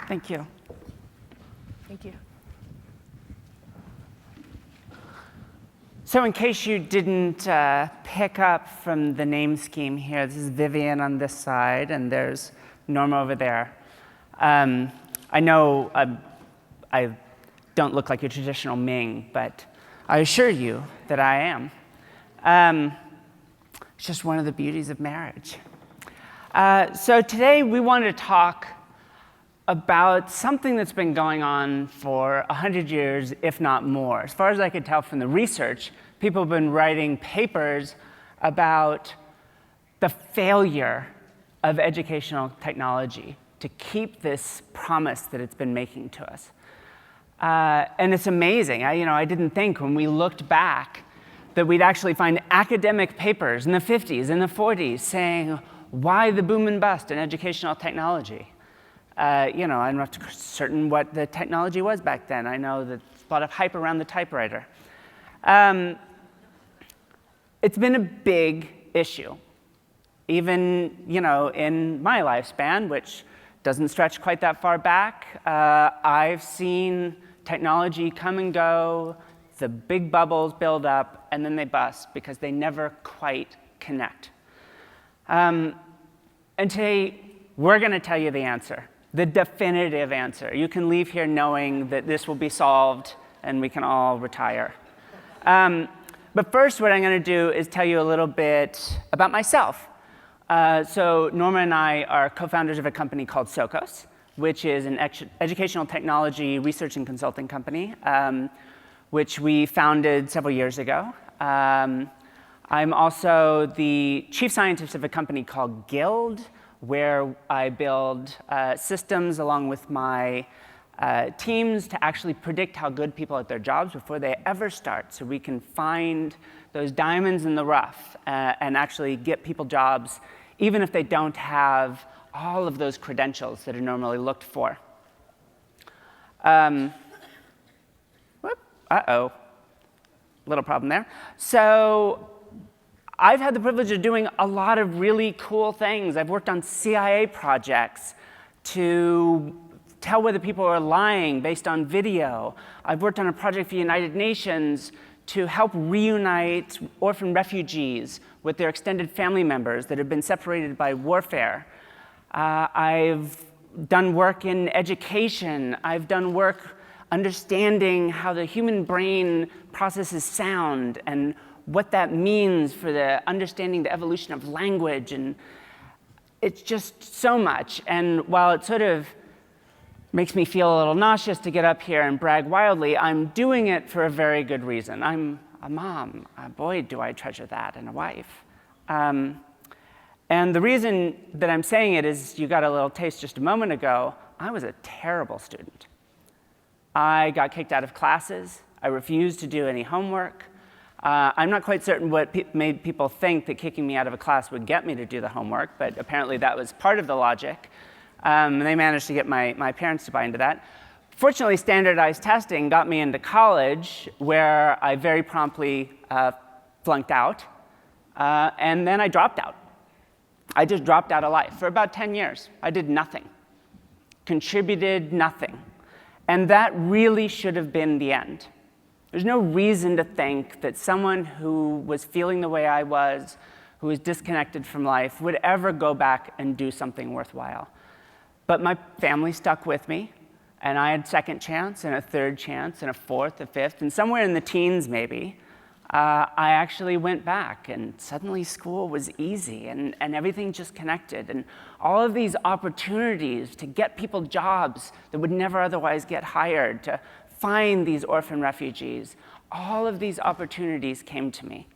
Thank you. Thank you. So in case you didn't pick up from the name scheme here, this is Vivienne on this side, and there's Norma over there. I know I don't look like your traditional Ming, but I assure you that I am. It's just one of the beauties of marriage. So today we wanted to talk about something that's been going on for 100 years, if not more. As far as I could tell from the research, people have been writing papers about the failure of educational technology to keep this promise that it's been making to us. And it's amazing. I didn't think when we looked back that we'd actually find academic papers in the 50s and the 40s saying, why the boom and bust in educational technology? I'm not certain what the technology was back then. I know that there's a lot of hype around the typewriter. It's been a big issue. Even, in my lifespan, which doesn't stretch quite that far back, I've seen technology come and go, the big bubbles build up, and then they bust because they never quite connect. And today, we're going to tell you the answer. The definitive answer. You can leave here knowing that this will be solved and we can all retire. But first, what I'm going to do is tell you a little bit about myself. So Norma and I are co-founders of a company called SOCOS, which is an educational technology research and consulting company, which we founded several years ago. I'm also the chief scientist of a company called Guild, where I build systems along with my teams to actually predict how good people are at their jobs before they ever start, so we can find those diamonds in the rough and actually get people jobs, even if they don't have all of those credentials that are normally looked for. Uh-oh, little problem there. So I've had the privilege of doing a lot of really cool things. I've worked on CIA projects to tell whether people are lying based on video. I've worked on a project for the United Nations to help reunite orphan refugees with their extended family members that have been separated by warfare. I've done work in education. I've done work understanding how the human brain processes sound and what that means for the understanding the evolution of language, and it's just so much. And while it sort of makes me feel a little nauseous to get up here and brag wildly, I'm doing it for a very good reason. I'm a mom. Boy, do I treasure that, and a wife. And the reason that I'm saying it is, you got a little taste just a moment ago, I was a terrible student. I got kicked out of classes. I refused to do any homework. I'm not quite certain what made people think that kicking me out of a class would get me to do the homework, but apparently that was part of the logic. They managed to get my parents to buy into that. Fortunately, standardized testing got me into college, where I very promptly flunked out, and then I dropped out. I just dropped out of life for about 10 years. I did nothing, contributed nothing. And that really should have been the end. There's no reason to think that someone who was feeling the way I was, who was disconnected from life, would ever go back and do something worthwhile. But my family stuck with me, and I had a second chance, and a third chance, and a fourth, a fifth, and somewhere in the teens maybe, I actually went back, and suddenly school was easy, and everything just connected. And all of these opportunities to get people jobs that would never otherwise get hired, to find these orphan refugees, all of these opportunities came to me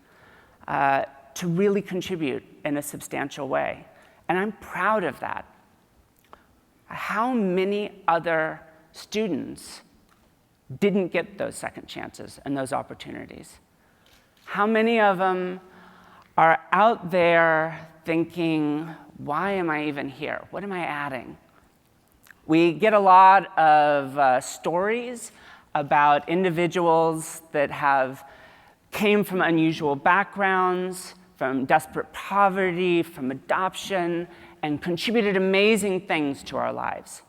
to really contribute in a substantial way. And I'm proud of that. How many other students didn't get those second chances and those opportunities? How many of them are out there thinking, why am I even here? What am I adding? We get a lot of stories about individuals that came from unusual backgrounds, from desperate poverty, from adoption, and contributed amazing things to our lives.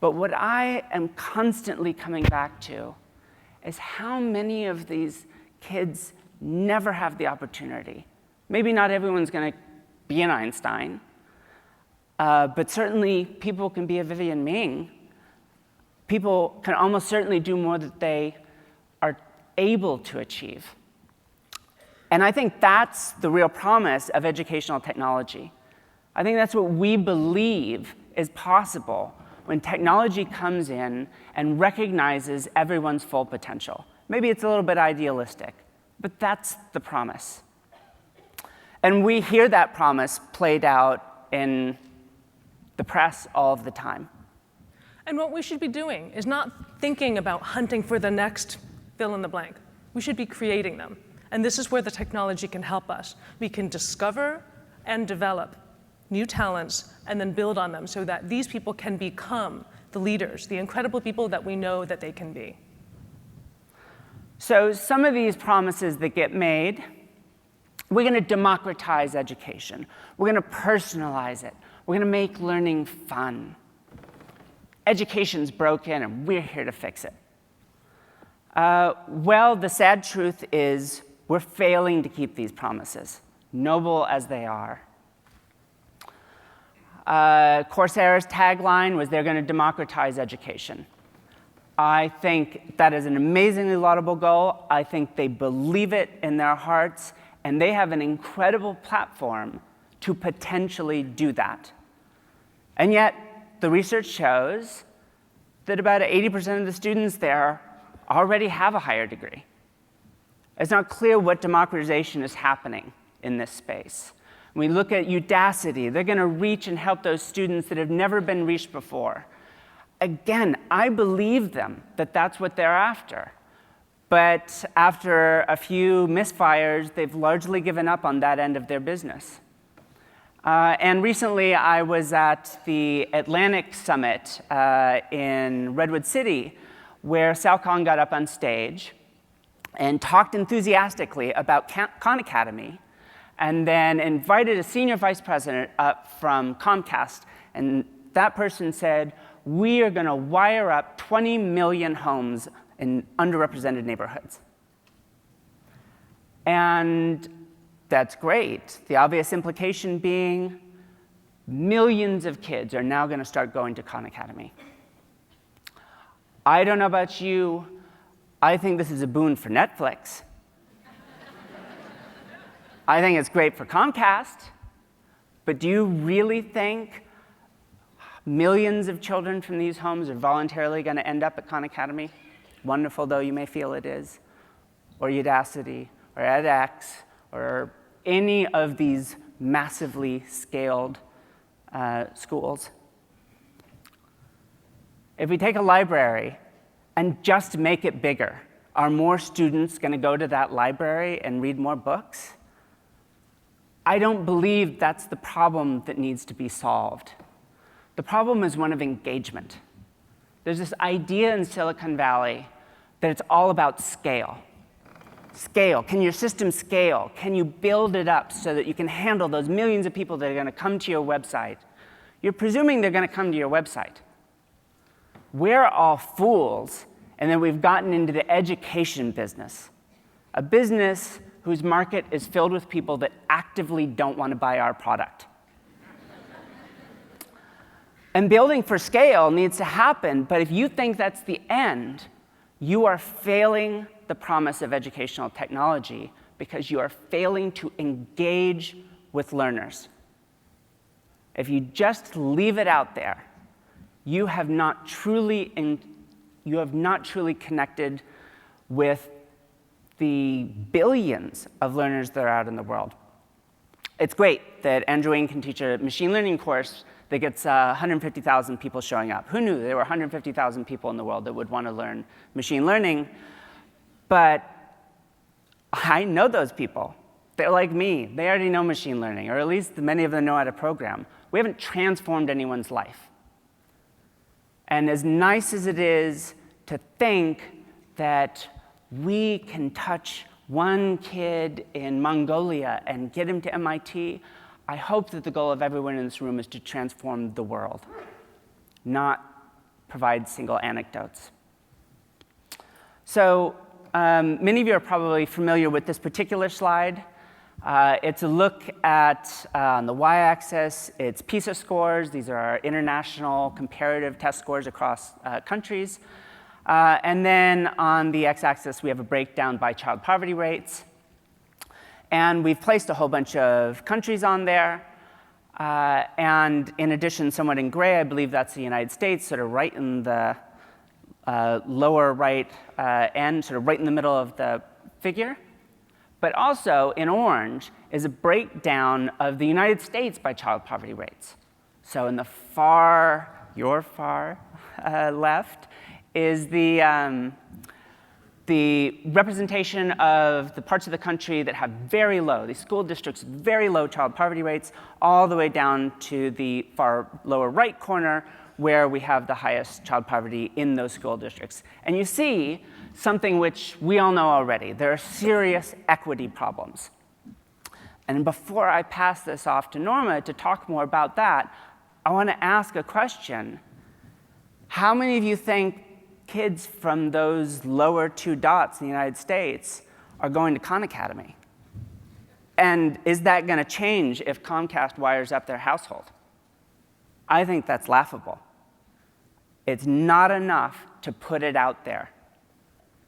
But what I am constantly coming back to is how many of these kids never have the opportunity. Maybe not everyone's going to be an Einstein, but certainly people can be a Vivienne Ming. People can almost certainly do more than they are able to achieve. And I think that's the real promise of educational technology. I think that's what we believe is possible when technology comes in and recognizes everyone's full potential. Maybe it's a little bit idealistic, but that's the promise. And we hear that promise played out in the press all of the time. And what we should be doing is not thinking about hunting for the next fill in the blank. We should be creating them. And this is where the technology can help us. We can discover and develop new talents and then build on them so that these people can become the leaders, the incredible people that we know that they can be. So some of these promises that get made, we're going to democratize education. We're going to personalize it. We're going to make learning fun. Education's broken, and we're here to fix it. Well, the sad truth is we're failing to keep these promises, noble as they are. Coursera's tagline was they're going to democratize education. I think that is an amazingly laudable goal. I think they believe it in their hearts, and they have an incredible platform to potentially do that. And yet, the research shows that about 80% of the students there already have a higher degree. It's not clear what democratization is happening in this space. When we look at Udacity, they're going to reach and help those students that have never been reached before. Again, I believe them that that's what they're after. But after a few misfires, they've largely given up on that end of their business. And recently, I was at the Atlantic Summit in Redwood City, where Sal Khan got up on stage and talked enthusiastically about Khan Academy, and then invited a senior vice president up from Comcast, and that person said, we are going to wire up 20 million homes in underrepresented neighborhoods. And that's great. The obvious implication being millions of kids are now going to start going to Khan Academy. I don't know about you. I think this is a boon for Netflix. I think it's great for Comcast. But do you really think millions of children from these homes are voluntarily going to end up at Khan Academy? Wonderful though you may feel it is, or Udacity, or edX, or any of these massively scaled schools. If we take a library and just make it bigger, are more students going to go to that library and read more books? I don't believe that's the problem that needs to be solved. The problem is one of engagement. There's this idea in Silicon Valley that it's all about scale. Scale. Can your system scale? Can you build it up so that you can handle those millions of people that are going to come to your website? You're presuming they're going to come to your website. We're all fools, and then we've gotten into the education business, a business whose market is filled with people that actively don't want to buy our product. And building for scale needs to happen, but if you think that's the end, you are failing the promise of educational technology because you are failing to engage with learners. If you just leave it out there, you have not truly connected with the billions of learners that are out in the world. It's great that Andrew Ng can teach a machine learning course that gets 150,000 people showing up. Who knew there were 150,000 people in the world that would want to learn machine learning? But I know those people. They're like me. They already know machine learning, or at least many of them know how to program. We haven't transformed anyone's life. And as nice as it is to think that we can touch one kid in Mongolia and get him to MIT, I hope that the goal of everyone in this room is to transform the world, not provide single anecdotes. So many of you are probably familiar with this particular slide. It's a look at, on the y-axis, it's PISA scores. These are our international comparative test scores across countries. And then on the x-axis, we have a breakdown by child poverty rates. And we've placed a whole bunch of countries on there. And in addition, somewhat in gray, I believe that's the United States, sort of right in the lower right end, sort of right in the middle of the figure. But also in orange is a breakdown of the United States by child poverty rates. So in the your far left is the representation of the parts of the country that have very low, these school districts, very low child poverty rates, all the way down to the far lower right corner, where we have the highest child poverty in those school districts. And you see something which we all know already. There are serious equity problems. And before I pass this off to Norma to talk more about that, I want to ask a question. How many of you think kids from those lower two dots in the United States are going to Khan Academy? And is that going to change if Comcast wires up their household? I think that's laughable. It's not enough to put it out there.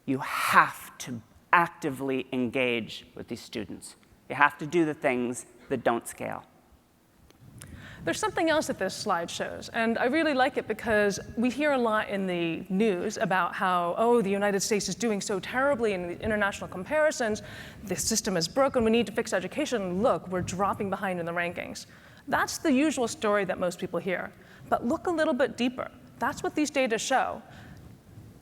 You have to actively engage with these students. You have to do the things that don't scale. There's something else that this slide shows, and I really like it because we hear a lot in the news about how, oh, the United States is doing so terribly in the international comparisons, the system is broken, we need to fix education, look, we're dropping behind in the rankings. That's the usual story that most people hear. But look a little bit deeper. That's what these data show.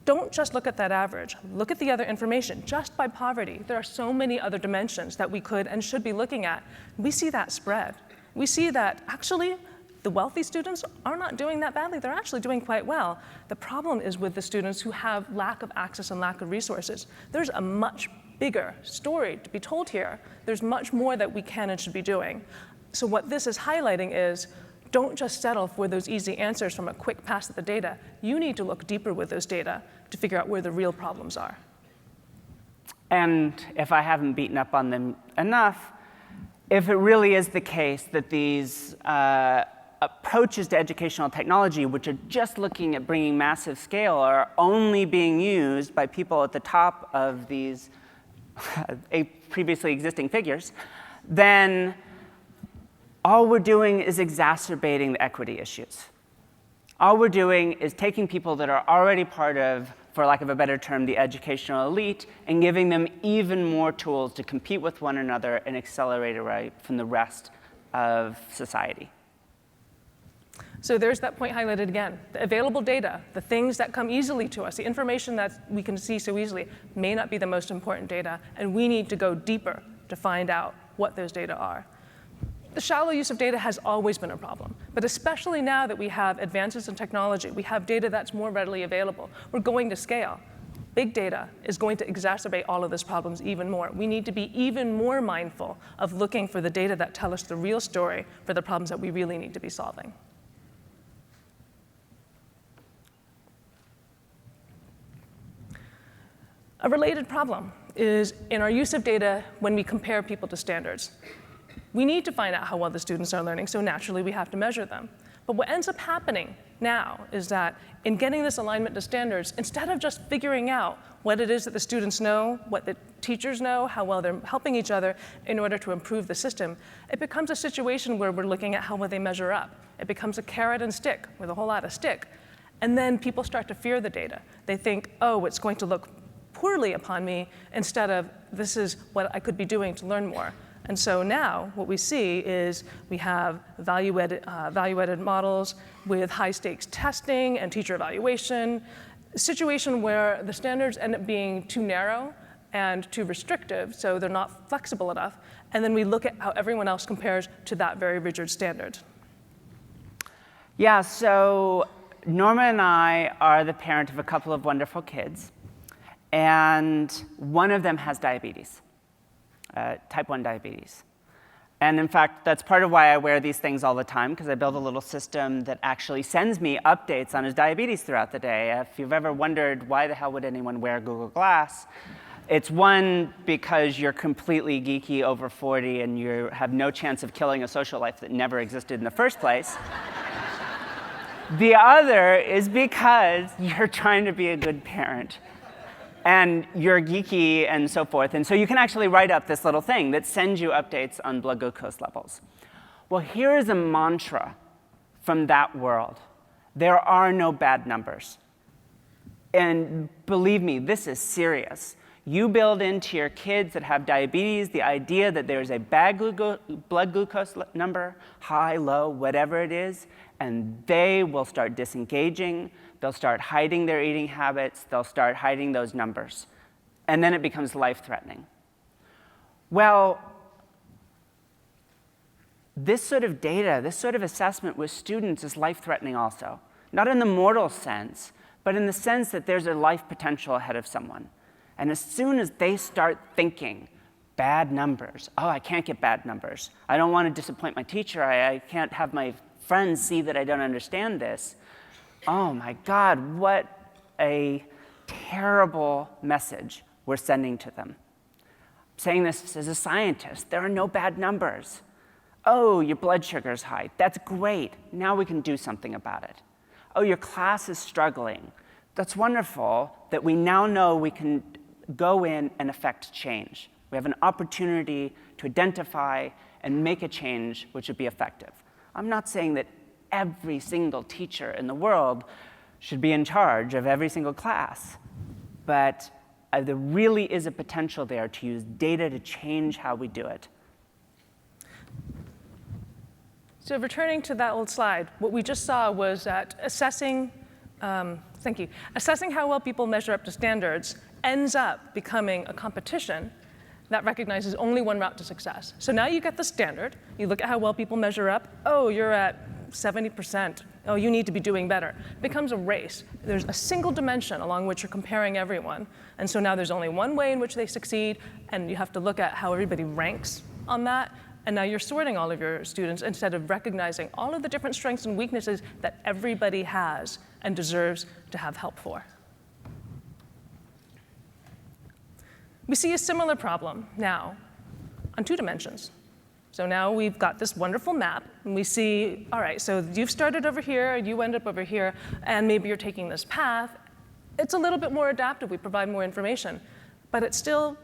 Don't just look at that average. Look at the other information. Just by poverty, there are so many other dimensions that we could and should be looking at. We see that spread. We see that actually the wealthy students are not doing that badly. They're actually doing quite well. The problem is with the students who have lack of access and lack of resources. There's a much bigger story to be told here. There's much more that we can and should be doing. So what this is highlighting is, don't just settle for those easy answers from a quick pass at the data. You need to look deeper with those data to figure out where the real problems are. And if I haven't beaten up on them enough, if it really is the case that these approaches to educational technology, which are just looking at bringing massive scale, are only being used by people at the top of these previously existing figures, then all we're doing is exacerbating the equity issues. All we're doing is taking people that are already part of, for lack of a better term, the educational elite, and giving them even more tools to compete with one another and accelerate away from the rest of society. So there's that point highlighted again. The available data, the things that come easily to us, the information that we can see so easily, may not be the most important data, and we need to go deeper to find out what those data are. The shallow use of data has always been a problem, but especially now that we have advances in technology, we have data that's more readily available, we're going to scale. Big data is going to exacerbate all of these problems even more. We need to be even more mindful of looking for the data that tell us the real story for the problems that we really need to be solving. A related problem is in our use of data when we compare people to standards. We need to find out how well the students are learning, so naturally we have to measure them. But what ends up happening now is that in getting this alignment to standards, instead of just figuring out what it is that the students know, what the teachers know, how well they're helping each other in order to improve the system, it becomes a situation where we're looking at how well they measure up. It becomes a carrot and stick with a whole lot of stick. And then people start to fear the data. They think, oh, it's going to look poorly upon me, instead of this is what I could be doing to learn more. And so now what we see is we have value-added models with high-stakes testing and teacher evaluation, a situation where the standards end up being too narrow and too restrictive, so they're not flexible enough. And then we look at how everyone else compares to that very rigid standard. Yeah, so Norma and I are the parent of a couple of wonderful kids, and one of them has diabetes. Type 1 diabetes. And in fact, that's part of why I wear these things all the time, because I build a little system that actually sends me updates on his diabetes throughout the day. If you've ever wondered why the hell would anyone wear Google Glass, it's one, because you're completely geeky over 40 and you have no chance of killing a social life that never existed in the first place. The other is because you're trying to be a good parent. And you're geeky and so forth. And so you can actually write up this little thing that sends you updates on blood glucose levels. Well, here is a mantra from that world. There are no bad numbers. And believe me, this is serious. You build into your kids that have diabetes the idea that there's a bad blood glucose number, high, low, whatever it is, and they will start disengaging. They'll start hiding their eating habits. They'll start hiding those numbers. And then it becomes life-threatening. Well, this sort of data, this sort of assessment with students is life-threatening also. Not in the mortal sense, but in the sense that there's a life potential ahead of someone. And as soon as they start thinking, bad numbers, oh, I can't get bad numbers. I don't want to disappoint my teacher. I can't have my friends see that I don't understand this. Oh my God, what a terrible message we're sending to them. I'm saying this as a scientist. There are no bad numbers. Oh, your blood sugar's high. That's great. Now we can do something about it. Oh, your class is struggling. That's wonderful that we now know we can go in and affect change. We have an opportunity to identify and make a change which would be effective. I'm not saying that every single teacher in the world should be in charge of every single class. But there really is a potential there to use data to change how we do it. So returning to that old slide, what we just saw was that assessing how well people measure up to standards ends up becoming a competition that recognizes only one route to success. So now you get the standard. You look at how well people measure up. Oh, you're at 70%. Oh, you need to be doing better. It becomes a race. There's a single dimension along which you're comparing everyone. And so now there's only one way in which they succeed, and you have to look at how everybody ranks on that. And now you're sorting all of your students instead of recognizing all of the different strengths and weaknesses that everybody has and deserves to have help for. We see a similar problem now on 2 dimensions. So now we've got this wonderful map, and we see, all right, so you've started over here, you end up over here, and maybe you're taking this path. It's a little bit more adaptive. We provide more information. But it's still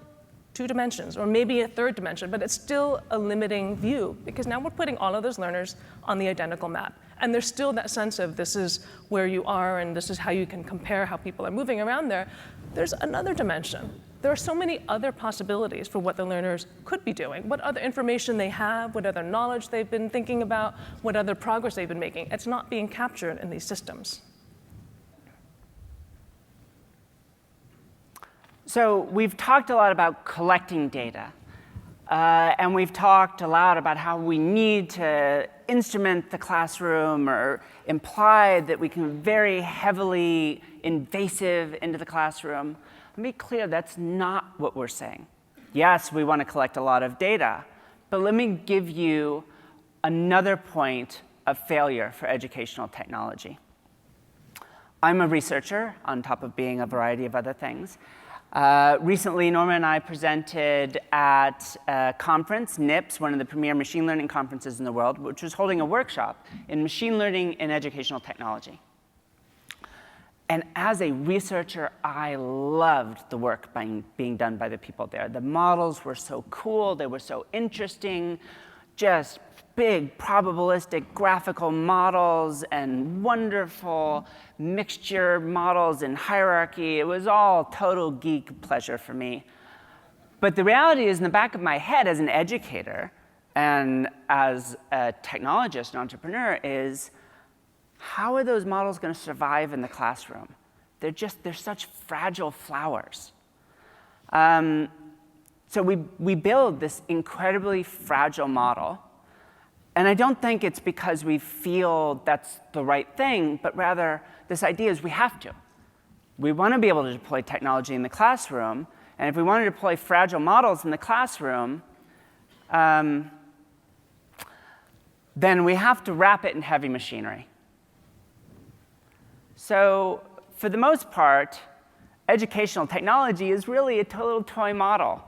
2 dimensions, or maybe a 3rd dimension, but it's still a limiting view, because now we're putting all of those learners on the identical map. And there's still that sense of this is where you are, and this is how you can compare how people are moving around there. There's another dimension. There are so many other possibilities for what the learners could be doing, what other information they have, what other knowledge they've been thinking about, what other progress they've been making. It's not being captured in these systems. So we've talked a lot about collecting data. And we've talked a lot about how we need to instrument the classroom or imply that we can very heavily invasive into the classroom. Let me be clear, that's not what we're saying. Yes, we want to collect a lot of data, but let me give you another point of failure for educational technology. I'm a researcher on top of being a variety of other things. Recently, Norma and I presented at a conference, NIPS, one of the premier machine learning conferences in the world, which was holding a workshop in machine learning in educational technology. And as a researcher, I loved the work being done by the people there. The models were so cool, they were so interesting, just big probabilistic graphical models and wonderful mixture models and hierarchy. It was all total geek pleasure for me. But the reality is, in the back of my head as an educator and as a technologist and entrepreneur, is how are those models going to survive in the classroom? They're such fragile flowers. So we build this incredibly fragile model. And I don't think it's because we feel that's the right thing, but rather this idea is we have to. We want to be able to deploy technology in the classroom, and if we want to deploy fragile models in the classroom, then we have to wrap it in heavy machinery. So for the most part, educational technology is really a total toy model.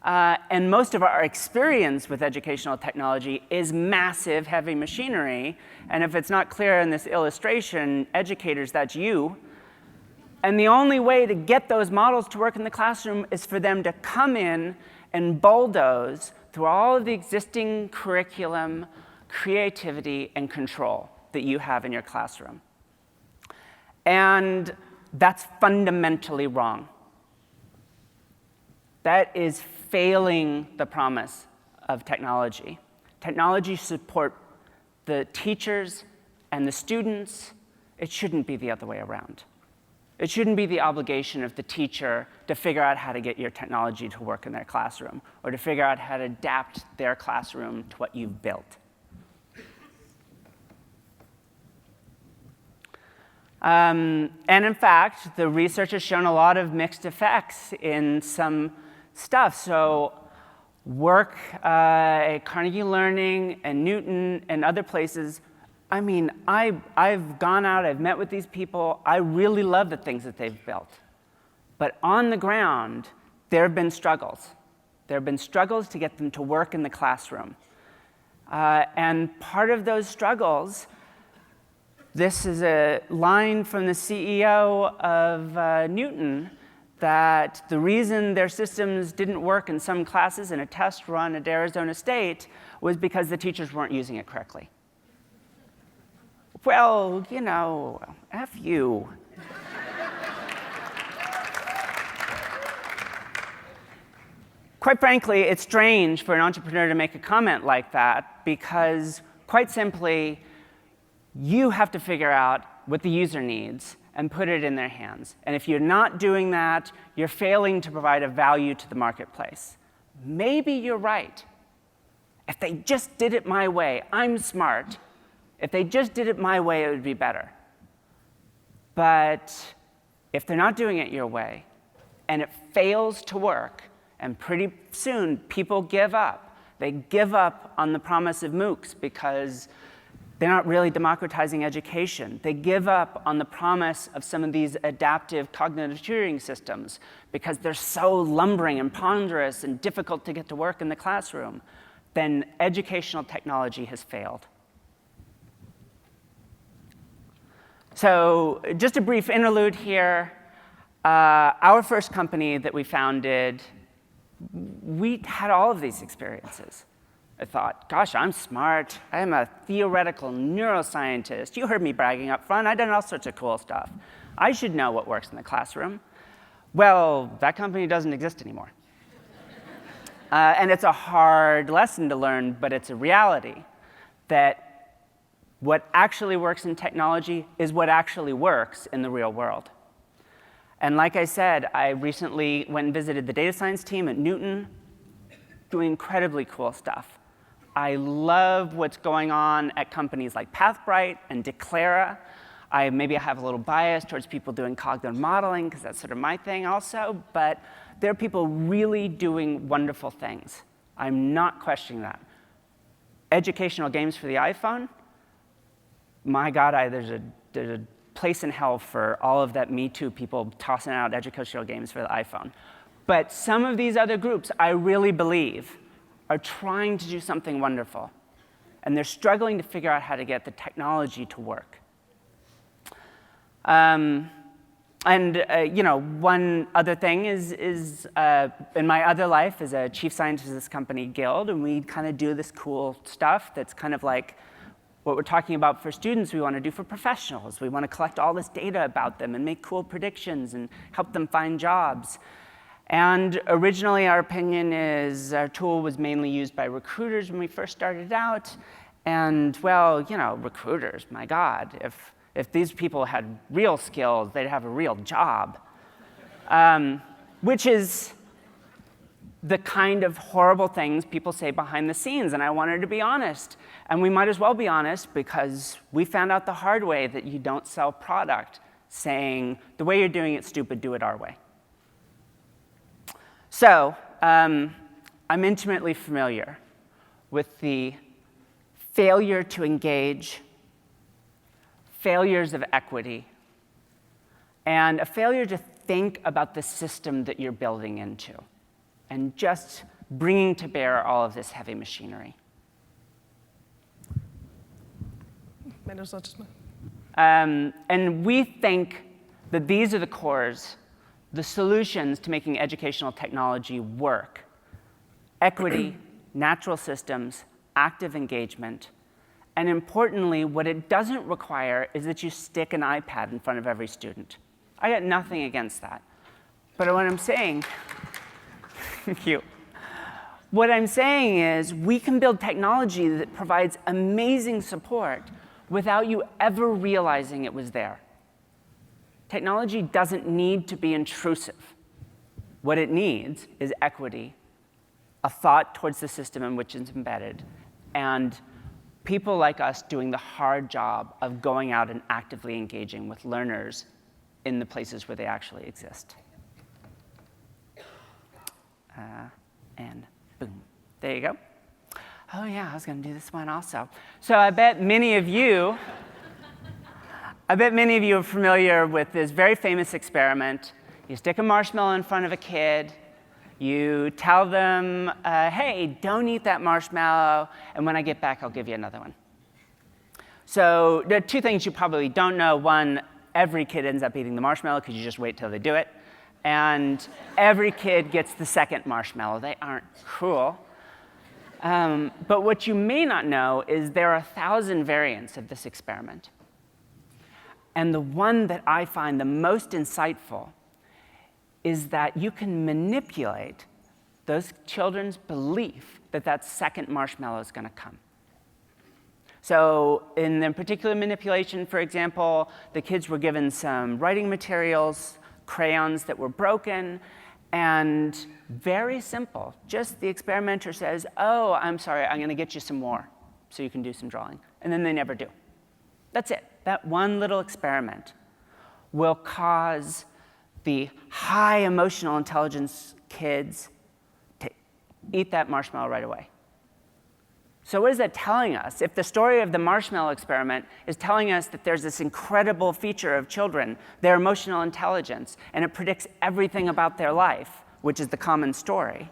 And most of our experience with educational technology is massive, heavy machinery. And if it's not clear in this illustration, educators, that's you. And the only way to get those models to work in the classroom is for them to come in and bulldoze through all of the existing curriculum, creativity, and control that you have in your classroom. And that's fundamentally wrong. That is failing the promise of technology. Technology support the teachers and the students. It shouldn't be the other way around. It shouldn't be the obligation of the teacher to figure out how to get your technology to work in their classroom, or to figure out how to adapt their classroom to what you've built. And in fact, the research has shown a lot of mixed effects in some stuff. So work at Carnegie Learning and Newton and other places, I mean, I've gone out, I've met with these people, I really love the things that they've built. But on the ground, there have been struggles. There have been struggles to get them to work in the classroom. And part of those struggles, this is a line from the CEO of Newton, that the reason their systems didn't work in some classes in a test run at Arizona State was because the teachers weren't using it correctly. Well, you know, F you. Quite frankly, it's strange for an entrepreneur to make a comment like that because, quite simply, you have to figure out what the user needs and put it in their hands. And if you're not doing that, you're failing to provide a value to the marketplace. Maybe you're right. If they just did it my way, I'm smart. If they just did it my way, it would be better. But if they're not doing it your way, and it fails to work, and pretty soon people give up. They give up on the promise of MOOCs because they're not really democratizing education. They give up on the promise of some of these adaptive cognitive tutoring systems because they're so lumbering and ponderous and difficult to get to work in the classroom. Then educational technology has failed. So just a brief interlude here. Our first company that we founded, we had all of these experiences. I thought, gosh, I'm smart. I'm a theoretical neuroscientist. You heard me bragging up front. I've done all sorts of cool stuff. I should know what works in the classroom. Well, that company doesn't exist anymore. And it's a hard lesson to learn, but it's a reality that what actually works in technology is what actually works in the real world. And like I said, I recently went and visited the data science team at Newton, doing incredibly cool stuff. I love what's going on at companies like Pathbright and Declara. Maybe I have a little bias towards people doing cognitive modeling, because that's sort of my thing also, but there are people really doing wonderful things. I'm not questioning that. Educational games for the iPhone? My God, there's a place in hell for all of that Me Too people tossing out educational games for the iPhone. But some of these other groups, I really believe, are trying to do something wonderful. And they're struggling to figure out how to get the technology to work. One other thing is in my other life as a chief scientist of this company, Guild, and we kind of do this cool stuff that's kind of like what we're talking about for students, we want to do for professionals. We want to collect all this data about them and make cool predictions and help them find jobs. And originally, our opinion is our tool was mainly used by recruiters when we first started out. And, well, you know, recruiters, my God, if these people had real skills, they'd have a real job. Which is the kind of horrible things people say behind the scenes. And I wanted to be honest. And we might as well be honest because we found out the hard way that you don't sell product saying, the way you're doing it, stupid, do it our way. So I'm intimately familiar with the failure to engage, failures of equity, and a failure to think about the system that you're building into, and just bringing to bear all of this heavy machinery. And we think that these are the cores, the solutions to making educational technology work. Equity, natural systems, active engagement, and importantly, what it doesn't require is that you stick an iPad in front of every student. I got nothing against that. But what I'm saying, thank you. What I'm saying is we can build technology that provides amazing support without you ever realizing it was there. Technology doesn't need to be intrusive. What it needs is equity, a thought towards the system in which it's embedded, and people like us doing the hard job of going out and actively engaging with learners in the places where they actually exist. And boom, there you go. Oh yeah, I was going to do this one also. So I bet many of you are familiar with this very famous experiment. You stick a marshmallow in front of a kid. You tell them, hey, don't eat that marshmallow, and when I get back, I'll give you another one. So there are two things you probably don't know. One, every kid ends up eating the marshmallow because you just wait till they do it. And every kid gets the second marshmallow. They aren't cruel. But what you may not know is there are 1,000 variants of this experiment. And the one that I find the most insightful is that you can manipulate those children's belief that that second marshmallow is going to come. So in the particular manipulation, for example, the kids were given some writing materials, crayons that were broken, and very simple. Just the experimenter says, oh, I'm sorry, I'm going to get you some more so you can do some drawing. And then they never do. That's it. That one little experiment will cause the high emotional intelligence kids to eat that marshmallow right away. So what is that telling us? If the story of the marshmallow experiment is telling us that there's this incredible feature of children, their emotional intelligence, and it predicts everything about their life, which is the common story,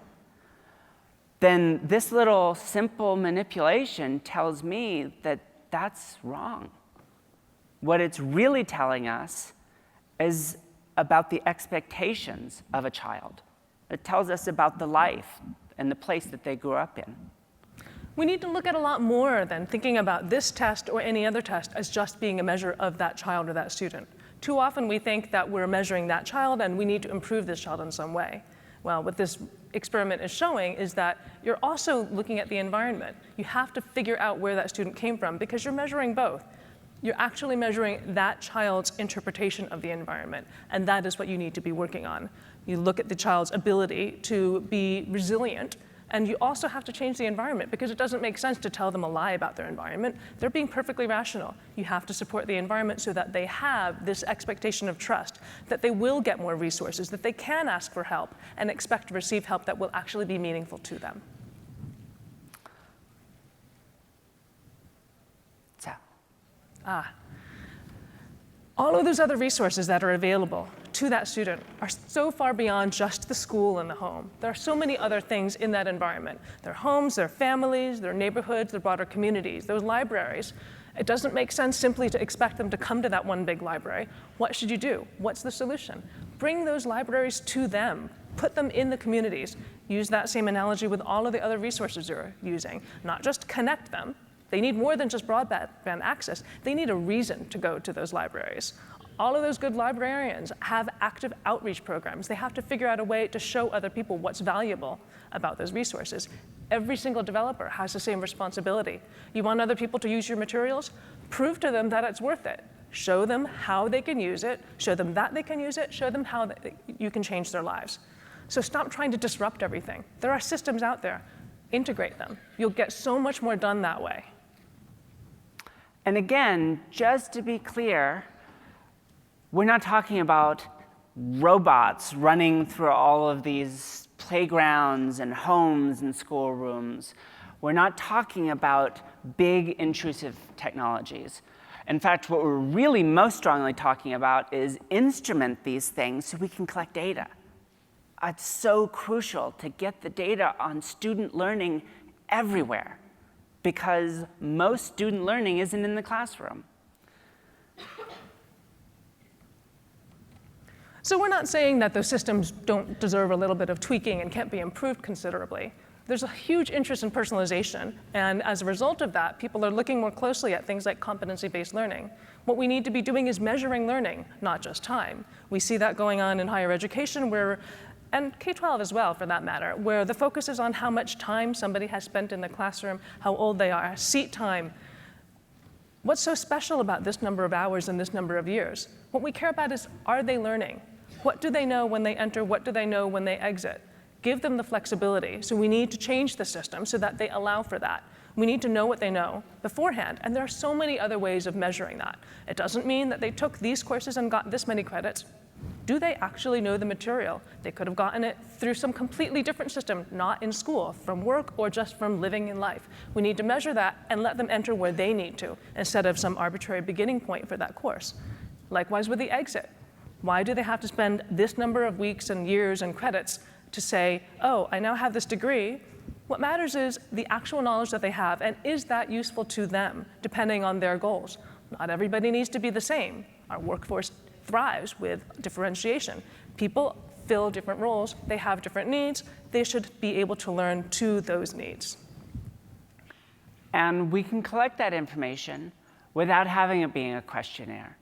then this little simple manipulation tells me that that's wrong. What it's really telling us is about the expectations of a child. It tells us about the life and the place that they grew up in. We need to look at a lot more than thinking about this test or any other test as just being a measure of that child or that student. Too often we think that we're measuring that child and we need to improve this child in some way. Well, what this experiment is showing is that you're also looking at the environment. You have to figure out where that student came from because you're measuring both. You're actually measuring that child's interpretation of the environment, and that is what you need to be working on. You look at the child's ability to be resilient, and you also have to change the environment because it doesn't make sense to tell them a lie about their environment. They're being perfectly rational. You have to support the environment so that they have this expectation of trust, that they will get more resources, that they can ask for help and expect to receive help that will actually be meaningful to them. All of those other resources that are available to that student are so far beyond just the school and the home. There are so many other things in that environment. Their homes, their families, their neighborhoods, their broader communities, those libraries. It doesn't make sense simply to expect them to come to that one big library. What should you do? What's the solution? Bring those libraries to them. Put them in the communities. Use that same analogy with all of the other resources you're using. Not just connect them. They need more than just broadband access. They need a reason to go to those libraries. All of those good librarians have active outreach programs. They have to figure out a way to show other people what's valuable about those resources. Every single developer has the same responsibility. You want other people to use your materials? Prove to them that it's worth it. Show them how they can use it. Show them that they can use it. Show them how you can change their lives. So stop trying to disrupt everything. There are systems out there. Integrate them. You'll get so much more done that way. And again, just to be clear, we're not talking about robots running through all of these playgrounds and homes and schoolrooms. We're not talking about big, intrusive technologies. In fact, what we're really most strongly talking about is instrument these things so we can collect data. It's so crucial to get the data on student learning everywhere, because most student learning isn't in the classroom. So we're not saying that those systems don't deserve a little bit of tweaking and can't be improved considerably. There's a huge interest in personalization, and as a result of that, people are looking more closely at things like competency-based learning. What we need to be doing is measuring learning, not just time. We see that going on in higher education, and K-12 as well, for that matter, where the focus is on how much time somebody has spent in the classroom, how old they are, seat time. What's so special about this number of hours and this number of years? What we care about is, are they learning? What do they know when they enter? What do they know when they exit? Give them the flexibility. So we need to change the system so that they allow for that. We need to know what they know beforehand, and there are so many other ways of measuring that. It doesn't mean that they took these courses and got this many credits. Do they actually know the material? They could have gotten it through some completely different system, not in school, from work, or just from living in life. We need to measure that and let them enter where they need to, instead of some arbitrary beginning point for that course. Likewise with the exit. Why do they have to spend this number of weeks and years and credits to say, oh, I now have this degree? What matters is the actual knowledge that they have, and is that useful to them, depending on their goals? Not everybody needs to be the same. Our workforce thrives with differentiation. People fill different roles, they have different needs, they should be able to learn to those needs. And we can collect that information without having it being a questionnaire,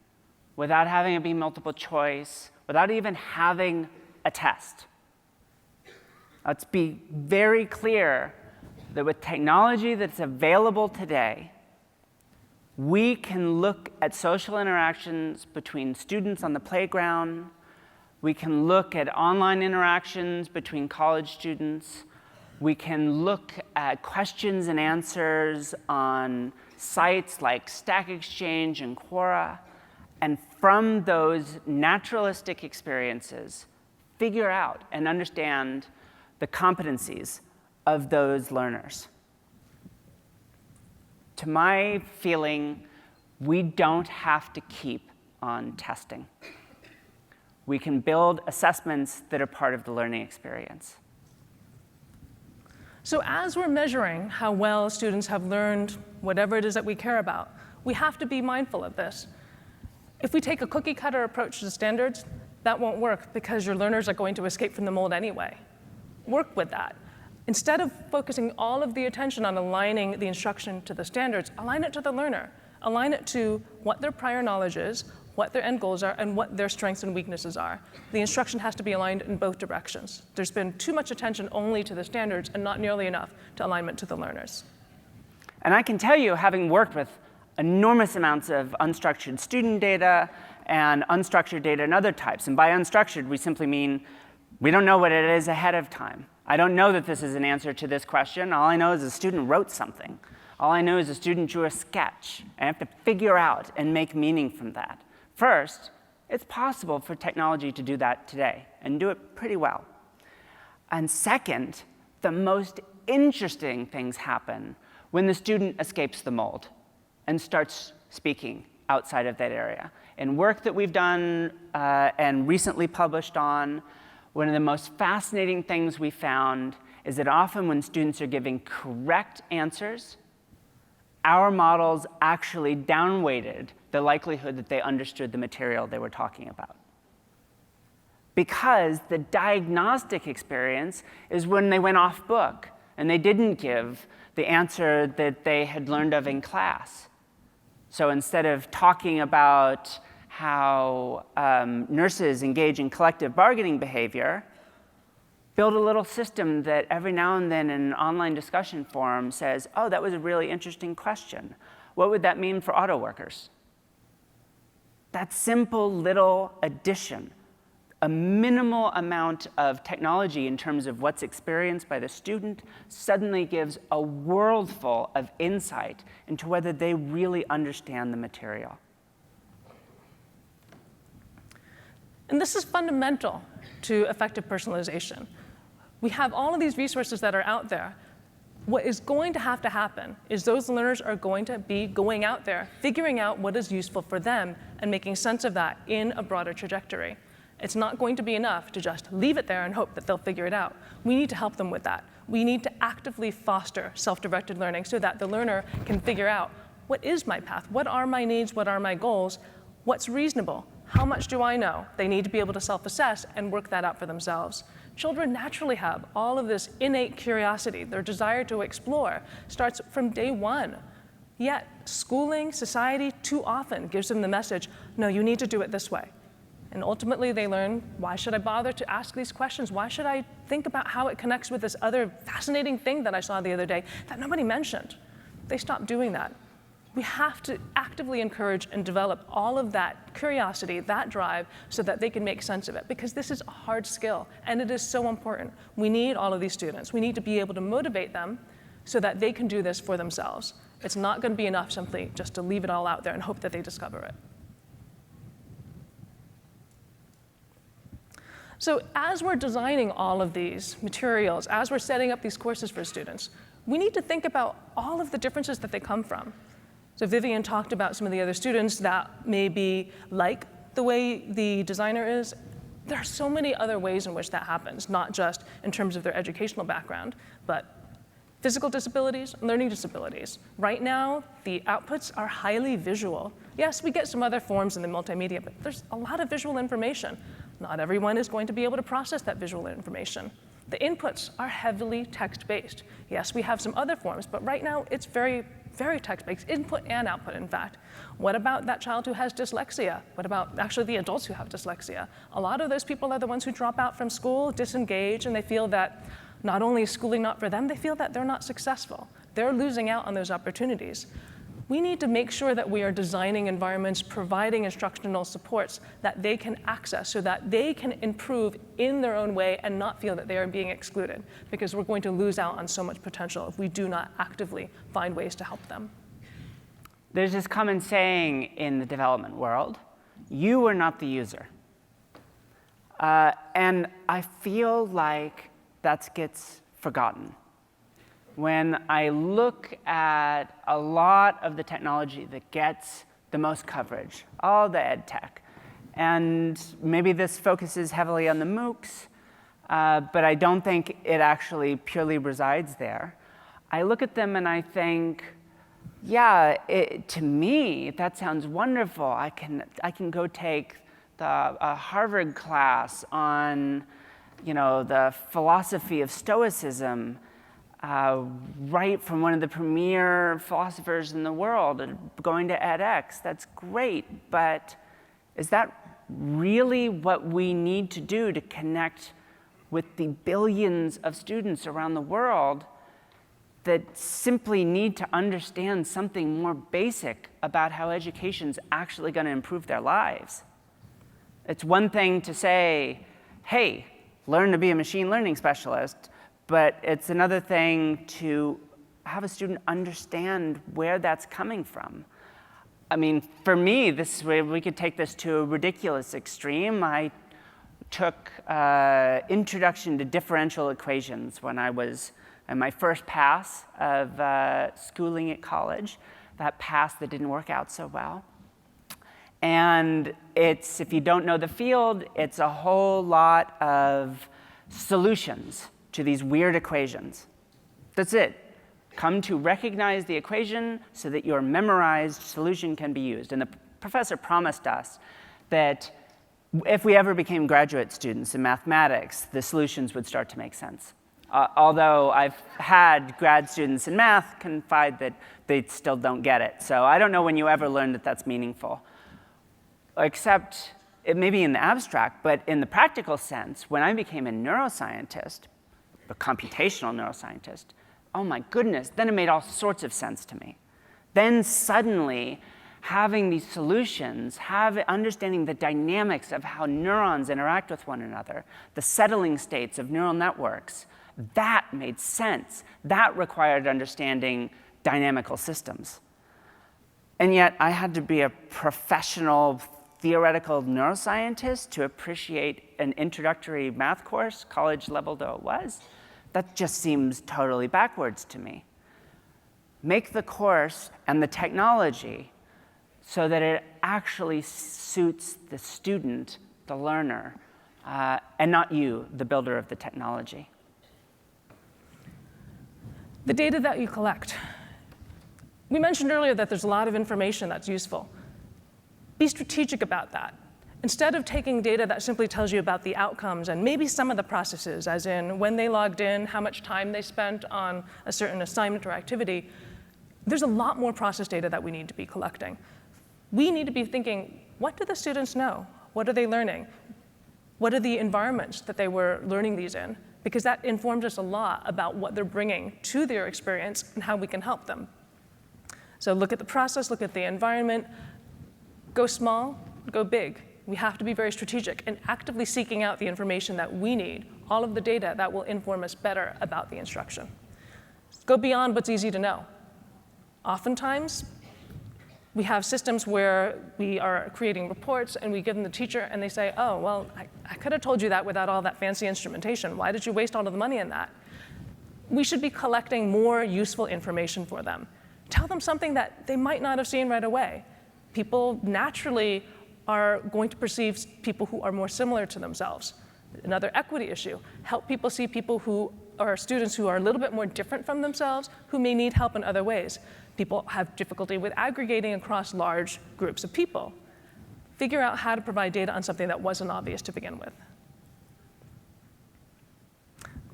without having it be multiple choice, without even having a test. Let's be very clear that with technology that's available today, we can look at social interactions between students on the playground. We can look at online interactions between college students. We can look at questions and answers on sites like Stack Exchange and Quora. And from those naturalistic experiences, figure out and understand the competencies of those learners. To my feeling, we don't have to keep on testing. We can build assessments that are part of the learning experience. So as we're measuring how well students have learned whatever it is that we care about, we have to be mindful of this. If we take a cookie cutter approach to standards, that won't work because your learners are going to escape from the mold anyway. Work with that. Instead of focusing all of the attention on aligning the instruction to the standards, align it to the learner. Align it to what their prior knowledge is, what their end goals are, and what their strengths and weaknesses are. The instruction has to be aligned in both directions. There's been too much attention only to the standards and not nearly enough to alignment to the learners. And I can tell you, having worked with enormous amounts of unstructured student data and unstructured data and other types, and by unstructured, we simply mean we don't know what it is ahead of time. I don't know that this is an answer to this question. All I know is a student wrote something. All I know is a student drew a sketch. And I have to figure out and make meaning from that. First, it's possible for technology to do that today and do it pretty well. And second, the most interesting things happen when the student escapes the mold and starts speaking outside of that area. In work that we've done and recently published on, one of the most fascinating things we found is that often when students are giving correct answers, our models actually downweighted the likelihood that they understood the material they were talking about. Because the diagnostic experience is when they went off book and they didn't give the answer that they had learned of in class. So instead of talking about how nurses engage in collective bargaining behavior, build a little system that every now and then in an online discussion forum says, oh, that was a really interesting question. What would that mean for auto workers? That simple little addition, a minimal amount of technology in terms of what's experienced by the student, suddenly gives a worldful of insight into whether they really understand the material. And this is fundamental to effective personalization. We have all of these resources that are out there. What is going to happen is those learners are going to be going out there, figuring out what is useful for them and making sense of that in a broader trajectory. It's not going to be enough to just leave it there and hope that they'll figure it out. We need to help them with that. We need to actively foster self-directed learning so that the learner can figure out, what is my path? What are my needs? What are my goals? What's reasonable? How much do I know? They need to be able to self-assess and work that out for themselves. Children naturally have all of this innate curiosity. Their desire to explore starts from day one. Yet schooling, society, too often gives them the message, no, you need to do it this way. And ultimately they learn, why should I bother to ask these questions? Why should I think about how it connects with this other fascinating thing that I saw the other day that nobody mentioned? They stop doing that. We have to actively encourage and develop all of that curiosity, that drive, so that they can make sense of it, because this is a hard skill, and it is so important. We need all of these students. We need to be able to motivate them so that they can do this for themselves. It's not going to be enough simply just to leave it all out there and hope that they discover it. So as we're designing all of these materials, as we're setting up these courses for students, we need to think about all of the differences that they come from. So Vivienne talked about some of the other students that maybe like the way the designer is. There are so many other ways in which that happens, not just in terms of their educational background, but physical disabilities, learning disabilities. Right now, the outputs are highly visual. Yes, we get some other forms in the multimedia, but there's a lot of visual information. Not everyone is going to be able to process that visual information. The inputs are heavily text-based. Yes, we have some other forms, but right now it's very text-based, input and output, in fact. What about that child who has dyslexia? What about actually the adults who have dyslexia? A lot of those people are the ones who drop out from school, disengage, and they feel that not only is schooling not for them, they feel that they're not successful. They're losing out on those opportunities. We need to make sure that we are designing environments, providing instructional supports that they can access so that they can improve in their own way and not feel that they are being excluded, because we're going to lose out on so much potential if we do not actively find ways to help them. There's this common saying in the development world, you are not the user. And I feel like that gets forgotten. When I look at a lot of the technology that gets the most coverage, all the ed tech, and maybe this focuses heavily on the MOOCs, but I don't think it actually purely resides there. I look at them and I think, yeah, to me, that sounds wonderful. I can go take a Harvard class on, the philosophy of Stoicism, right from one of the premier philosophers in the world, going to edX. That's great, but is that really what we need to do to connect with the billions of students around the world that simply need to understand something more basic about how education's actually going to improve their lives? It's one thing to say, hey, learn to be a machine learning specialist, but it's another thing to have a student understand where that's coming from. I mean, for me, we could take this to a ridiculous extreme. I took Introduction to Differential Equations when I was in my first pass of schooling at college. That pass that didn't work out so well. And if you don't know the field, it's a whole lot of solutions to these weird equations. That's it. Come to recognize the equation so that your memorized solution can be used. And the professor promised us that if we ever became graduate students in mathematics, the solutions would start to make sense. Although I've had grad students in math confide that they still don't get it. So I don't know when you ever learn that that's meaningful. Except it may be in the abstract, but in the practical sense, when I became a neuroscientist, a computational neuroscientist, oh my goodness, then it made all sorts of sense to me. Then suddenly, having these solutions, understanding the dynamics of how neurons interact with one another, the settling states of neural networks, that made sense. That required understanding dynamical systems. And yet, I had to be a professional theoretical neuroscientist to appreciate an introductory math course, college level though it was, That just seems totally backwards to me. Make the course and the technology so that it actually suits the student, the learner, and not you, the builder of the technology. The data that you collect. We mentioned earlier that there's a lot of information that's useful. Be strategic about that. Instead of taking data that simply tells you about the outcomes and maybe some of the processes, as in when they logged in, how much time they spent on a certain assignment or activity, there's a lot more process data that we need to be collecting. We need to be thinking, what do the students know? What are they learning? What are the environments that they were learning these in? Because that informs us a lot about what they're bringing to their experience and how we can help them. So look at the process, look at the environment, go small, go big. We have to be very strategic and actively seeking out the information that we need, all of the data that will inform us better about the instruction. Go beyond what's easy to know. Oftentimes, we have systems where we are creating reports and we give them to the teacher and they say, oh, well, I could have told you that without all that fancy instrumentation. Why did you waste all of the money on that? We should be collecting more useful information for them. Tell them something that they might not have seen right away. People naturally are going to perceive people who are more similar to themselves. Another equity issue, help people see people who are students who are a little bit more different from themselves, who may need help in other ways. People have difficulty with aggregating across large groups of people. Figure out how to provide data on something that wasn't obvious to begin with.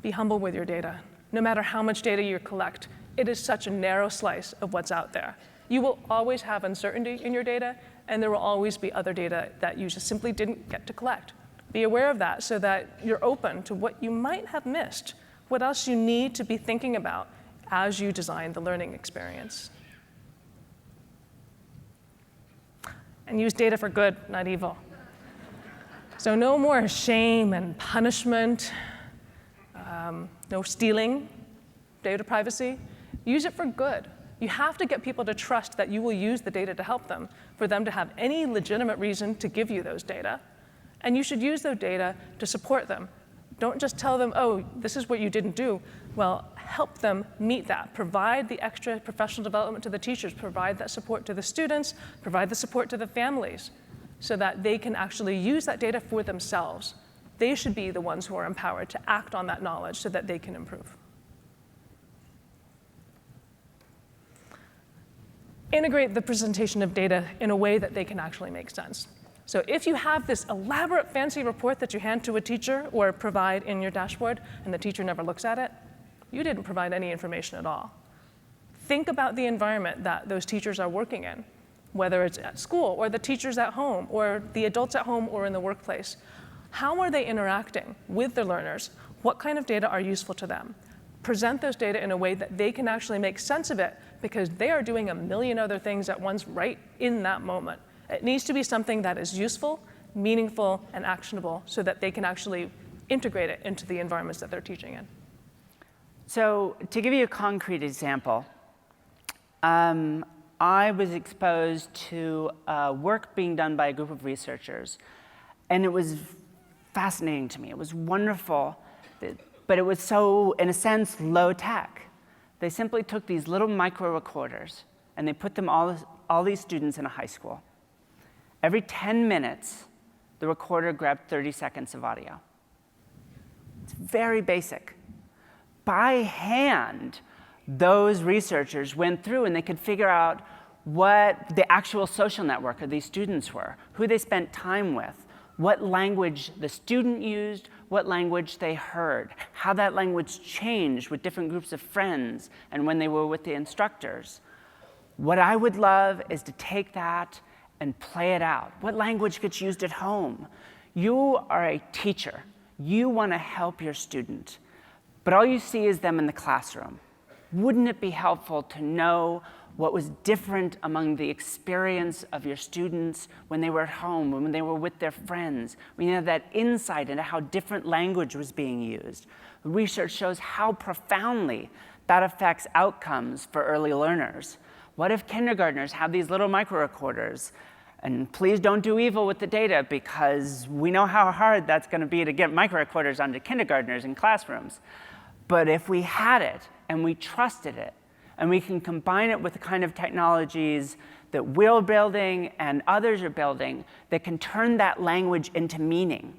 Be humble with your data. No matter how much data you collect, it is such a narrow slice of what's out there. You will always have uncertainty in your data, and there will always be other data that you just simply didn't get to collect. Be aware of that so that you're open to what you might have missed, what else you need to be thinking about as you design the learning experience. And use data for good, not evil. So no more shame and punishment, no stealing, data privacy. Use it for good. You have to get people to trust that you will use the data to help them, for them to have any legitimate reason to give you those data. And you should use those data to support them. Don't just tell them, oh, this is what you didn't do. Well, help them meet that. Provide the extra professional development to the teachers. Provide that support to the students. Provide the support to the families so that they can actually use that data for themselves. They should be the ones who are empowered to act on that knowledge so that they can improve. Integrate the presentation of data in a way that they can actually make sense. So if you have this elaborate, fancy report that you hand to a teacher or provide in your dashboard and the teacher never looks at it, you didn't provide any information at all. Think about the environment that those teachers are working in, whether it's at school or the teachers at home or the adults at home or in the workplace. How are they interacting with their learners? What kind of data are useful to them? Present those data in a way that they can actually make sense of it because they are doing a million other things at once right in that moment. It needs to be something that is useful, meaningful, and actionable so that they can actually integrate it into the environments that they're teaching in. So to give you a concrete example, I was exposed to work being done by a group of researchers, and it was fascinating to me. It was wonderful, but it was so, in a sense, low tech. They simply took these little micro recorders and they put them all these students in a high school. Every 10 minutes, the recorder grabbed 30 seconds of audio. It's very basic. By hand, those researchers went through and they could figure out what the actual social network of these students were, who they spent time with, what language the student used, what language they heard, how that language changed with different groups of friends and when they were with the instructors. What I would love is to take that and play it out. What language gets used at home? You are a teacher. You want to help your student, but all you see is them in the classroom. Wouldn't it be helpful to know what was different among the experience of your students when they were at home, when they were with their friends? We have that insight into how different language was being used. Research shows how profoundly that affects outcomes for early learners. What if kindergartners have these little micro recorders? And please don't do evil with the data because we know how hard that's going to be to get micro recorders onto kindergartners in classrooms. But if we had it and we trusted it, and we can combine it with the kind of technologies that we're building and others are building that can turn that language into meaning,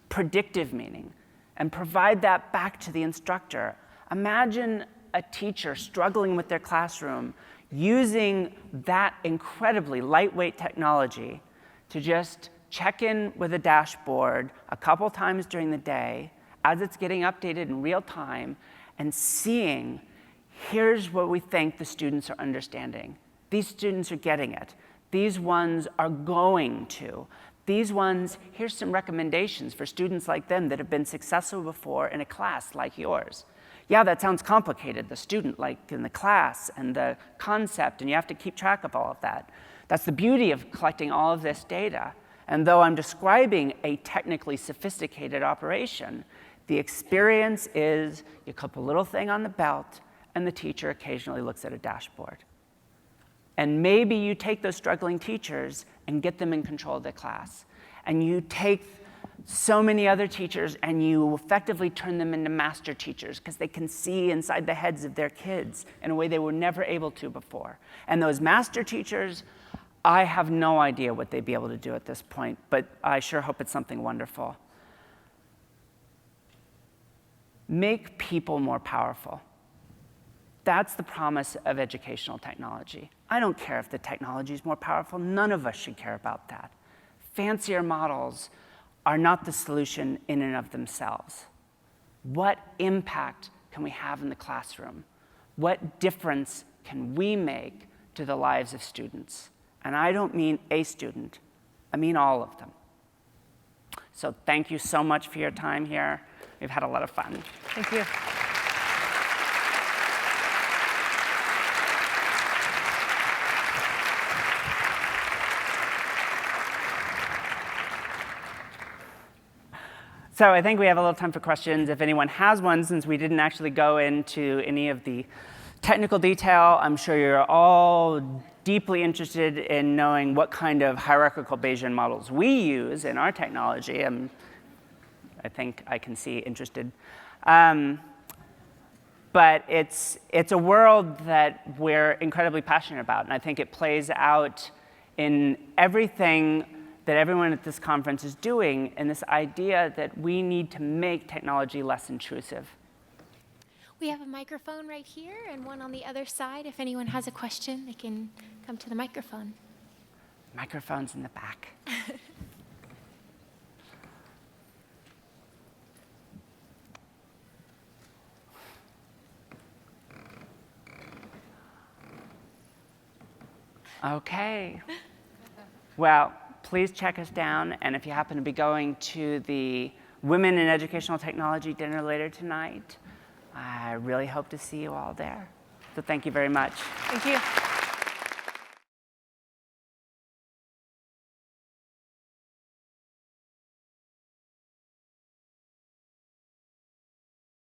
predictive meaning, and provide that back to the instructor. Imagine a teacher struggling with their classroom using that incredibly lightweight technology to just check in with a dashboard a couple times during the day as it's getting updated in real time and seeing, here's what we think the students are understanding. These students are getting it. These ones are going to. These ones, here's some recommendations for students like them that have been successful before in a class like yours. Yeah, that sounds complicated, the student like in the class and the concept, and you have to keep track of all of that. That's the beauty of collecting all of this data. And though I'm describing a technically sophisticated operation, the experience is you clip a little thing on the belt, and the teacher occasionally looks at a dashboard. And maybe you take those struggling teachers and get them in control of the class. And you take so many other teachers and you effectively turn them into master teachers because they can see inside the heads of their kids in a way they were never able to before. And those master teachers, I have no idea what they'd be able to do at this point, but I sure hope it's something wonderful. Make people more powerful. That's the promise of educational technology. I don't care if the technology is more powerful. None of us should care about that. Fancier models are not the solution in and of themselves. What impact can we have in the classroom? What difference can we make to the lives of students? And I don't mean a student, I mean all of them. So thank you so much for your time here. We've had a lot of fun. Thank you. So I think we have a little time for questions. If anyone has one, since we didn't actually go into any of the technical detail, I'm sure you're all deeply interested in knowing what kind of hierarchical Bayesian models we use in our technology. I think I can see interested. But it's a world that we're incredibly passionate about, and I think it plays out in everything that everyone at this conference is doing, and this idea that we need to make technology less intrusive. We have a microphone right here and one on the other side. If anyone has a question, they can come to the microphone. Microphone's in the back. Okay. Well, please check us down, and if you happen to be going to the Women in Educational Technology dinner later tonight, I really hope to see you all there. So thank you very much. Thank you.